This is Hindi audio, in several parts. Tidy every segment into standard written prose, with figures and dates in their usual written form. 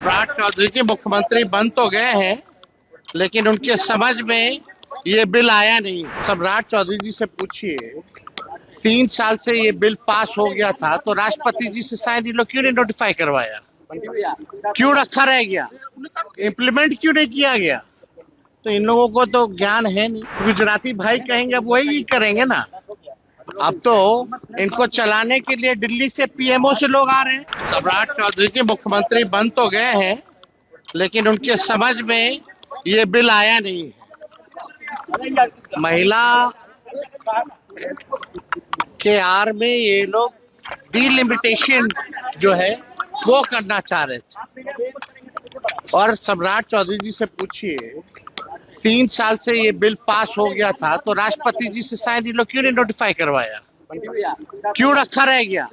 सम्राट चौधरी जी मुख्यमंत्री बन तो गए हैं, लेकिन उनके समझ में ये बिल आया नहीं। सम्राट चौधरी जी से पूछिए, 3 साल से ये बिल पास हो गया था तो राष्ट्रपति जी से शायद ये लोग क्यों नहीं नोटिफाई करवाया, क्यों रखा रह गया, इम्प्लीमेंट क्यों नहीं किया गया। तो इन लोगों को तो ज्ञान है नहीं। गुजराती भाई कहेंगे अब वही करेंगे ना। अब तो इनको चलाने के लिए दिल्ली से पीएमओ से लोग आ रहे हैं। सम्राट चौधरी जी मुख्यमंत्री बन तो गए हैं, लेकिन उनके समझ में ये बिल आया नहीं। महिला के आड़ में ये लोग डिलिमिटेशन जो है वो करना चाह रहे थे। और सम्राट चौधरी जी से पूछिए, 3 साल से ये बिल पास हो गया था तो राष्ट्रपति जी से शायद ये लोग क्यों नहीं नोटिफाई करवाया, क्यों रखा रह गया,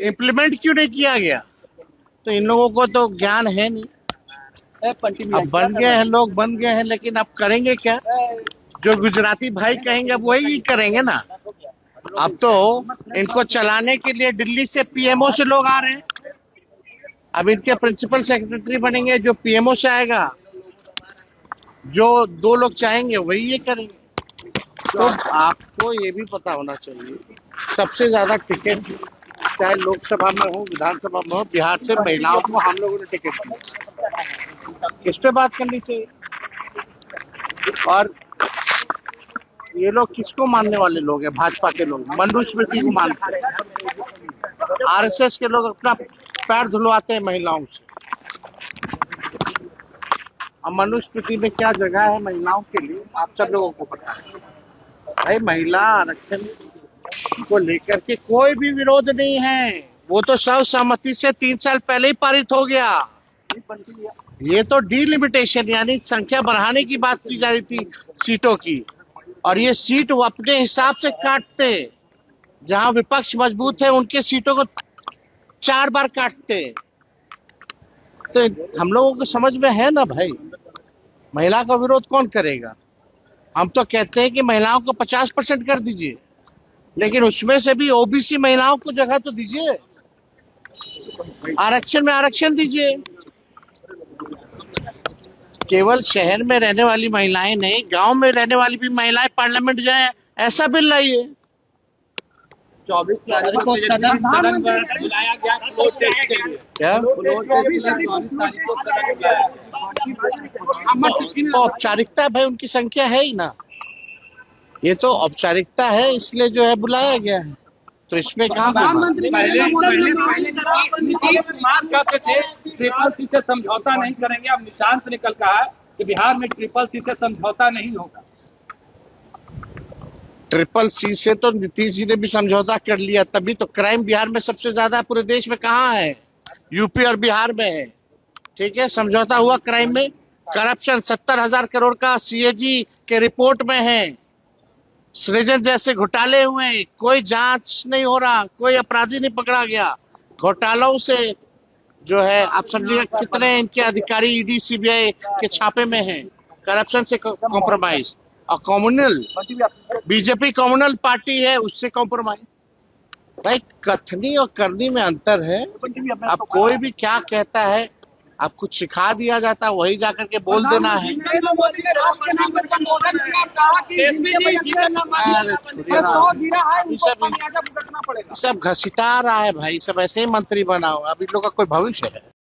इम्प्लीमेंट क्यों नहीं किया गया। तो इन लोगों को तो ज्ञान है नहीं। अब बन गए हैं लोग, बन गए हैं, लेकिन अब करेंगे क्या। जो गुजराती भाई कहेंगे अब वही करेंगे ना। अब तो इनको चलाने के लिए दिल्ली से पीएमओ से लोग आ रहे हैं। अब इनके प्रिंसिपल सेक्रेटरी बनेंगे, जो पीएमओ से आएगा, जो 2 लोग चाहेंगे वही ये करेंगे। तो आपको ये भी पता होना चाहिए, सबसे ज्यादा टिकट चाहे लोकसभा में हो, विधानसभा में हो, बिहार से महिलाओं को हम लोगों ने टिकट दिया। किस पे बात करनी चाहिए। और ये लोग किसको मानने वाले लोग हैं। भाजपा के लोग मनुस्मृति को मानते हैं। आरएसएस के लोग अपना पैर धुलवाते हैं महिलाओं से। अब मनुस्मृति में क्या जगह है महिलाओं के लिए, आप सब लोगों को पता है। भाई महिला आरक्षण को लेकर के कोई भी विरोध नहीं है। वो तो सर्वसम्मति से 3 साल पहले ही पारित हो गया। ये तो डिलिमिटेशन यानी संख्या बढ़ाने की बात की जा रही थी सीटों की, और ये सीट वो अपने हिसाब से काटते। जहां विपक्ष मजबूत है उनके सीटों को 4 बार काटते। तो हम लोगों को समझ में है ना भाई, महिला का विरोध कौन करेगा। हम तो कहते हैं कि महिलाओं को 50% कर दीजिए, लेकिन उसमें से भी ओबीसी महिलाओं को जगह तो दीजिए, आरक्षण में आरक्षण दीजिए। केवल शहर में रहने वाली महिलाएं नहीं, गांव में रहने वाली भी महिलाएं पार्लियामेंट जाए, ऐसा बिल लाइए। 24 तारीख को सदन बुलाया गया, क्या तो औपचारिकता है भाई, उनकी संख्या है ही ना। ये तो औपचारिकता है, इसलिए जो है बुलाया गया है। तो इसमें कहाँ प्रधानमंत्री कहते थे ट्रिपल सी से समझौता नहीं करेंगे। अब निशांत ने कल कहा कि बिहार में ट्रिपल सी से समझौता नहीं होगा। ट्रिपल सी से तो नीतीश जी ने भी समझौता कर लिया, तभी तो क्राइम बिहार में सबसे ज्यादा पूरे देश में कहाँ है, यूपी और बिहार में है। ठीक है, समझौता हुआ क्राइम में। करप्शन 70,000 करोड़ का सीएजी के रिपोर्ट में है। सृजन जैसे घोटाले हुए, कोई जांच नहीं हो रहा, कोई अपराधी नहीं पकड़ा गया। घोटालों से जो है आप समझिएगा कितने इनके अधिकारी ईडी सीबीआई के छापे में हैं। करप्शन से कॉम्प्रोमाइज। और कम्युनल बीजेपी कम्युनल पार्टी है, उससे कॉम्प्रोमाइज। भाई कथनी और करनी में अंतर है। अब कोई भी क्या कहता है, अब कुछ सिखा दिया जाता वही जाकर के बोल देना है। सब घसीटा रहा है भाई, सब ऐसे ही मंत्री बना हो। अब इन लोग का कोई भविष्य है।